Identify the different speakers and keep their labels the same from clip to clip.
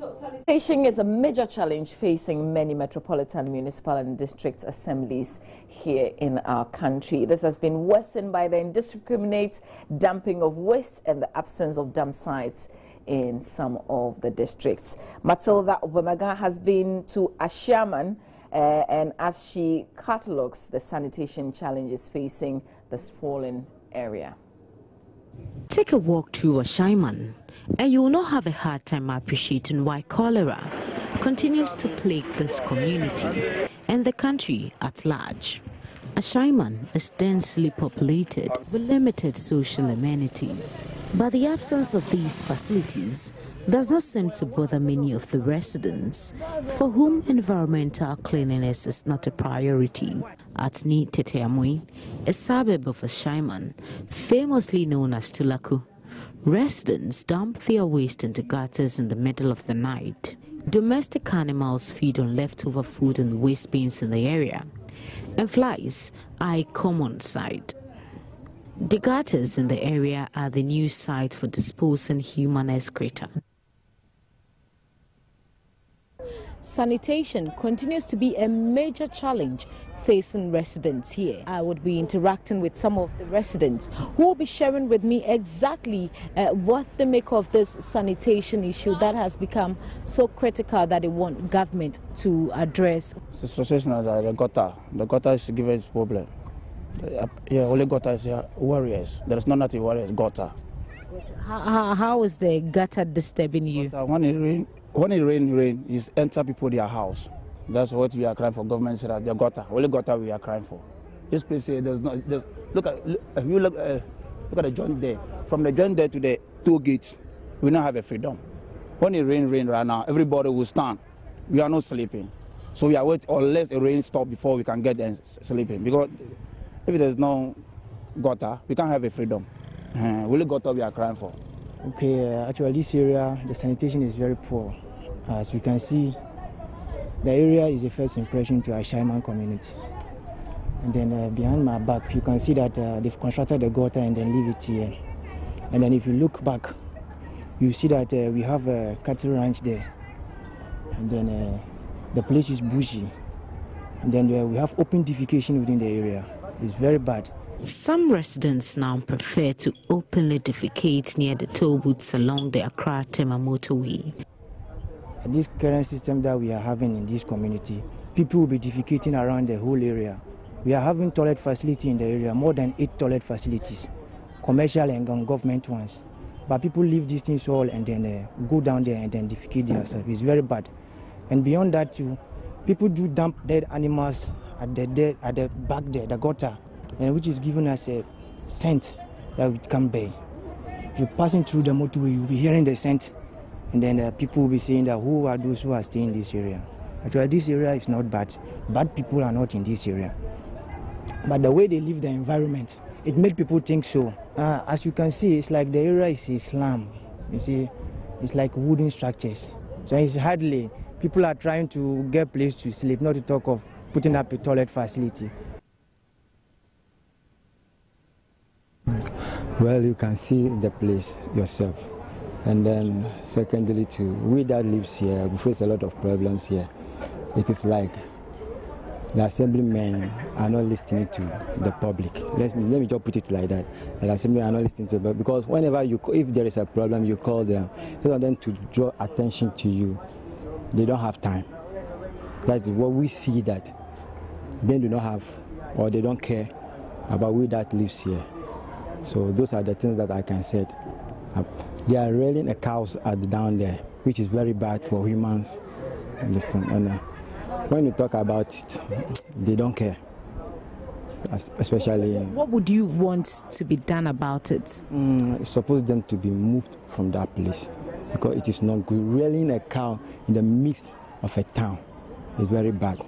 Speaker 1: So sanitation is a major challenge facing many metropolitan, municipal and district assemblies here in our country. This has been worsened by the indiscriminate dumping of waste and the absence of dump sites in some of the districts. Matilda Obamaga has been to Ashaiman and as she catalogues the sanitation challenges facing the sprawling area.
Speaker 2: Take a walk through Ashaiman and you will not have a hard time appreciating why cholera continues to plague this community and the country at large. Ashaiman is densely populated with limited social amenities, but the absence of these facilities does not seem to bother many of the residents, for whom environmental cleanliness is not a priority. Atani Delali, a suburb of Ashaiman, famously known as Tulaku, residents dump their waste into gutters in the middle of the night. Domestic animals feed on leftover food and waste bins in the area, and flies are a common sight. The gutters in the area are the new site for disposing human excreta. Sanitation continues to be a major challenge facing residents here. I would be interacting with some of the residents who will be sharing with me exactly what they make of this sanitation issue that has become so critical that they want government to address.
Speaker 3: The situation is the gutter is giving us problem. Yeah, only gutter is warriors. There is no nothing warriors gutter.
Speaker 2: How is the gutter disturbing you?
Speaker 3: When it rain, it enter people their house. That's what we are crying for. Government said that the gutter, only gutter we are crying for. This place here, there's not. Look at the joint there. From the joint there to the two gates, we don't have a freedom. When it rain right now, everybody will stand. We are not sleeping, so we are waiting unless the rain stop before we can get there sleeping. Because if there's no gutter, we can't have a freedom. Only gutter we are crying for.
Speaker 4: Okay, actually this area, the sanitation is very poor. As you can see, the area is the first impression to Ashaiman community. And then behind my back, you can see that they've constructed the gutter and then leave it here. And then if you look back, you see that we have a cattle ranch there. And then the place is bushy. And then we have open defecation within the area. It's very bad.
Speaker 2: Some residents now prefer to openly defecate near the toll booths along the Accra motorway.
Speaker 4: This current system that we are having in this community, people will be defecating around the whole area. We are having toilet facility in the area, more than 8 toilet facilities, commercial and government ones. But people leave these things all and then go down there and then defecate themselves. It's very bad. And beyond that too, people do dump dead animals at the back there, the gutter, and which is giving us a scent that we can't bear. If you're passing through the motorway, you'll be hearing the scent. And then people will be saying that who are those who are staying in this area. Actually, this area is not bad. Bad people are not in this area. But the way they live the environment, it makes people think so. As you can see, it's like the area is a slum. You see, it's like wooden structures. So it's hardly, people are trying to get a place to sleep, not to talk of putting up a toilet facility.
Speaker 5: Well, you can see the place yourself. And then secondly too, we that lives here, we face a lot of problems here. It is like the assemblymen are not listening to the public. Let me just put it like that. The assemblymen are not listening to the public because whenever if there is a problem, you call them. You want them to draw attention to you. They don't have time. That's what we see, that they do not have or they don't care about we that lives here. So those are the things that I can say. They are railing the cows down there, which is very bad for humans. Listen, and when you talk about it, they don't care. Especially.
Speaker 2: What would you want to be done about it?
Speaker 5: It's supposed them to be moved from that place because it is not good. Railing a cow in the midst of a town is very bad.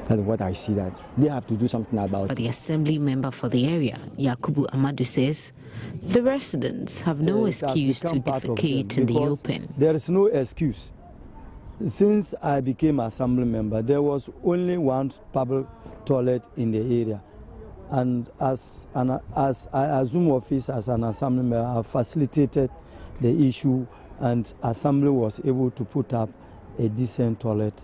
Speaker 5: That's what I see, that they have to do something about it.
Speaker 2: The assembly member for the area, Yakubu Amadu, says the residents have no excuse to defecate in the open.
Speaker 6: There is no excuse. Since I became assembly member, there was only one public toilet in the area. And as I assume office as an assembly member, I facilitated the issue and Assembly was able to put up a decent toilet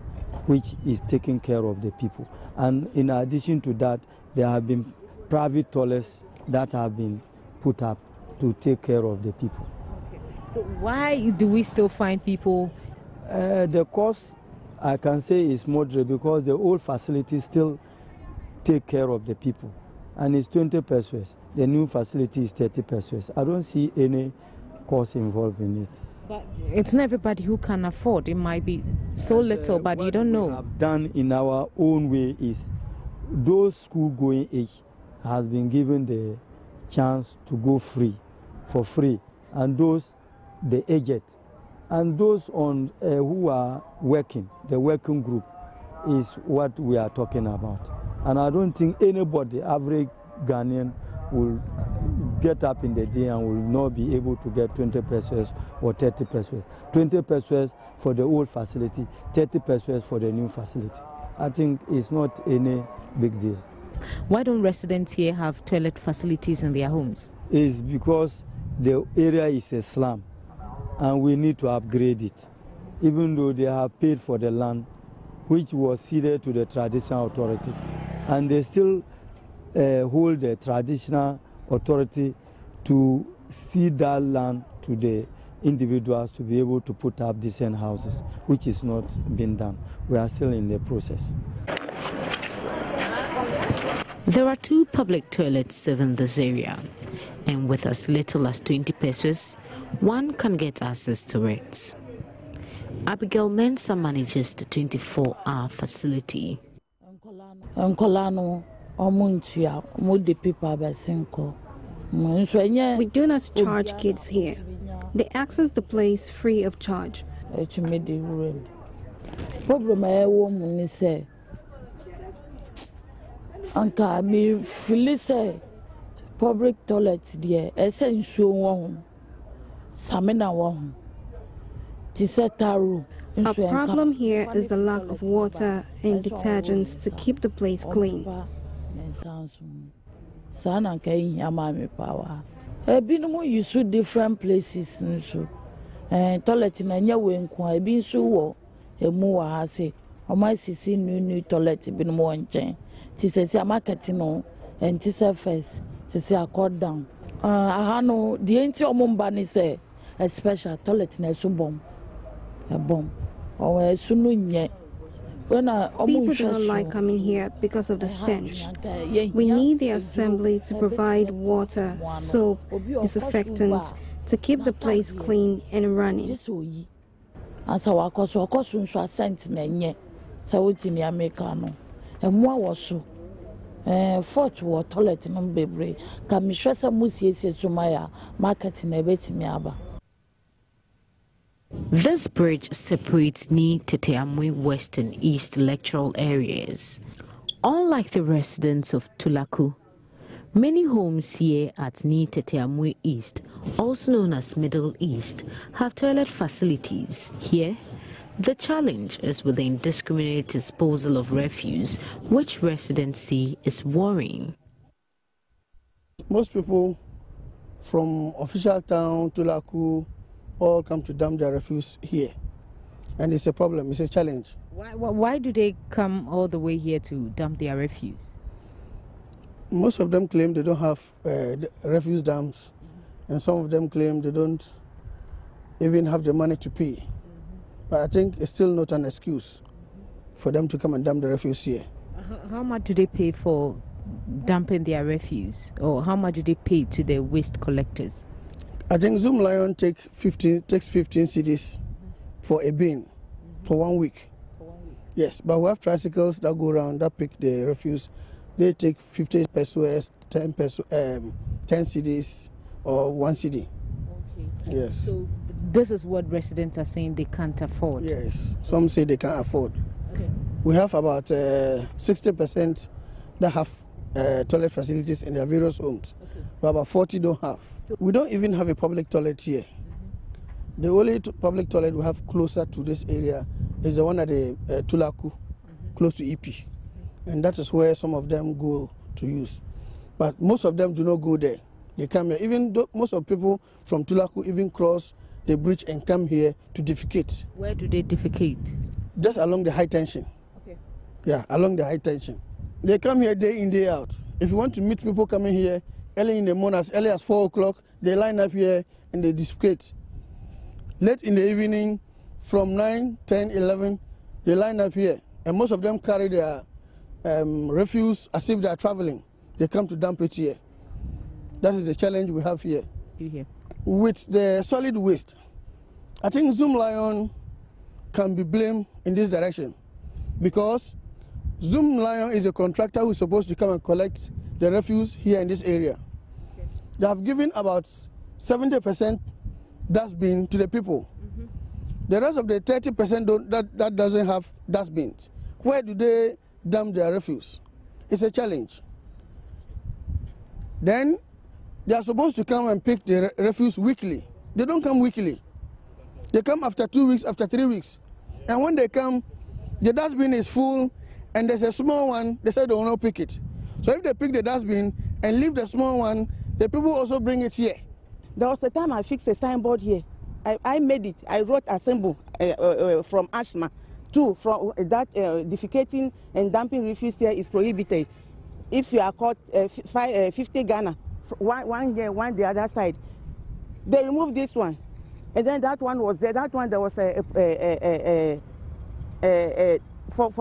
Speaker 6: which is taking care of the people. And in addition to that, there have been private toilets that have been put up to take care of the people.
Speaker 2: Okay. So why do we still find people?
Speaker 6: The cost, I can say, is moderate because the old facilities still take care of the people. And it's 20 pesos. The new facility is 30 pesos. I don't see any cost involved in it.
Speaker 2: But it's not everybody who can afford. It might be so little, but you don't know.
Speaker 6: What we have done in our own way is those school-going age has been given the chance to go for free, and those the aged, and those on who are working, the working group is what we are talking about. And I don't think anybody, average Ghanaian, will get up in the day and will not be able to get 20 pesos or 30 pesos. 20 pesos for the old facility, 30 pesos for the new facility. I think it's not any big deal.
Speaker 2: Why don't residents here have toilet facilities in their homes?
Speaker 6: It's because the area is a slum and we need to upgrade it. Even though they have paid for the land which was ceded to the traditional authority, and they still hold the traditional authority to cede that land to the individuals to be able to put up decent houses, which is not being done. We are still in the process.
Speaker 2: There are 2 public toilets in this area, and with as little as 20 pesos, one can get access to it. Abigail Mensah manages the 24-hour facility.
Speaker 7: We do not charge kids here. They access the place free of charge.
Speaker 8: Public toilets there, essential Samina.
Speaker 7: Our problem here is the lack of water and detergents to keep the place clean.
Speaker 8: You should different places. Toilet in a new wing, I been so a more I say, or my sissy new toilet been more in chain. Tis a marketing and tis a face, tis a cord down. I know the ancient Mumbani say a special toilet in a subom. A bomb or a sununya.
Speaker 7: People do not like coming here because of the stench. We need the assembly to provide water, soap, disinfectants to keep the place clean and running.
Speaker 8: And so I was sent in so it's in the Americano. And more was so. Fort war toilet in baby. Can me stress a musi to my market in a bit in Yaba.
Speaker 2: This bridge separates Ni Teteamwe West and East electoral areas. Unlike the residents of Tulaku, many homes here at Ni Teteamwe East, also known as Middle East, have toilet facilities. Here, the challenge is with the indiscriminate disposal of refuse, which residents see is worrying.
Speaker 9: Most people from official town, Tulaku, all come to dump their refuse here, and it's a problem, it's a challenge.
Speaker 2: Why do they come all the way here to dump their refuse?
Speaker 9: Most of them claim they don't have refuse dumps, and some of them claim they don't even have the money to pay. But I think it's still not an excuse for them to come and dump the refuse here.
Speaker 2: How much do they pay for dumping their refuse, or how much do they pay to the waste collectors?
Speaker 9: I think Zoom Lion takes 15 cedis for a bin for 1 week. Yes, but we have tricycles that go around that pick the refuse. They take 50 pesos, 10 cedis, or 1 cedi.
Speaker 2: Okay.
Speaker 9: Yes.
Speaker 2: So this is what residents are saying they can't afford.
Speaker 9: Yes, some say they can't afford.
Speaker 2: Okay.
Speaker 9: We have about 60% that have toilet facilities in their various homes, but about 40 don't have. So we don't even have a public toilet here. The only public toilet we have closer to this area is the one at the Tulaku, close to EP. And that is where some of them go to use. But most of them do not go there. They come here. Even though most of people from Tulaku even cross the bridge and come here to defecate.
Speaker 2: Where do they defecate?
Speaker 9: Just along the high tension.
Speaker 2: Okay.
Speaker 9: Yeah, along the high tension. They come here day in, day out. If you want to meet people coming here early in the morning, as early as 4 o'clock, they line up here and they defecate. Late in the evening, from 9, 10, 11, they line up here. And most of them carry their refuse as if they are traveling. They come to dump it here. That is the challenge we have here. With the solid waste, I think Zoom Lion can be blamed in this direction, because Zoom Lion is a contractor who is supposed to come and collect the refuse here in this area. They have given about 70% dustbin to the people. The rest of the 30% that doesn't have dustbins. Where do they dump their refuse? It's a challenge. Then they are supposed to come and pick the refuse weekly. They don't come weekly. They come after 2 weeks, after 3 weeks. And when they come, the dustbin is full and there's a small one, they say they will not pick it. So if they pick the dustbin and leave the small one, the people also bring it here.
Speaker 10: There was a time I fixed a signboard here. I made it. I wrote a symbol from Ashaiman from that defecating and dumping refuse here is prohibited. If you are caught 50 Ghana, one here, one the other side. They removed this one, and then that one was there. That one there was for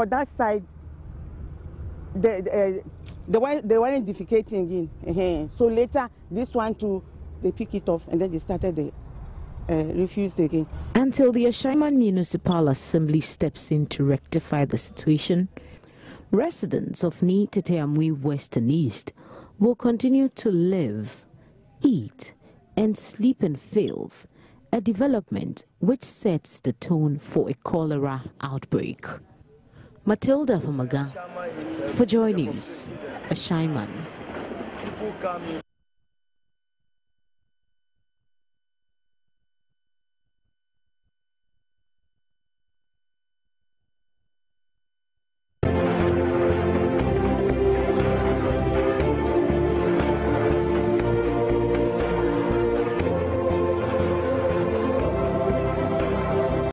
Speaker 10: that side. They weren't defecating in. So later this one too, they pick it off and then they started the refuse again.
Speaker 2: Until the Ashaiman Municipal Assembly steps in to rectify the situation, residents of Ni Teteamui West and East will continue to live, eat, and sleep in filth, a development which sets the tone for a cholera outbreak. Matilda Humaga for Joy News, Ashaiman.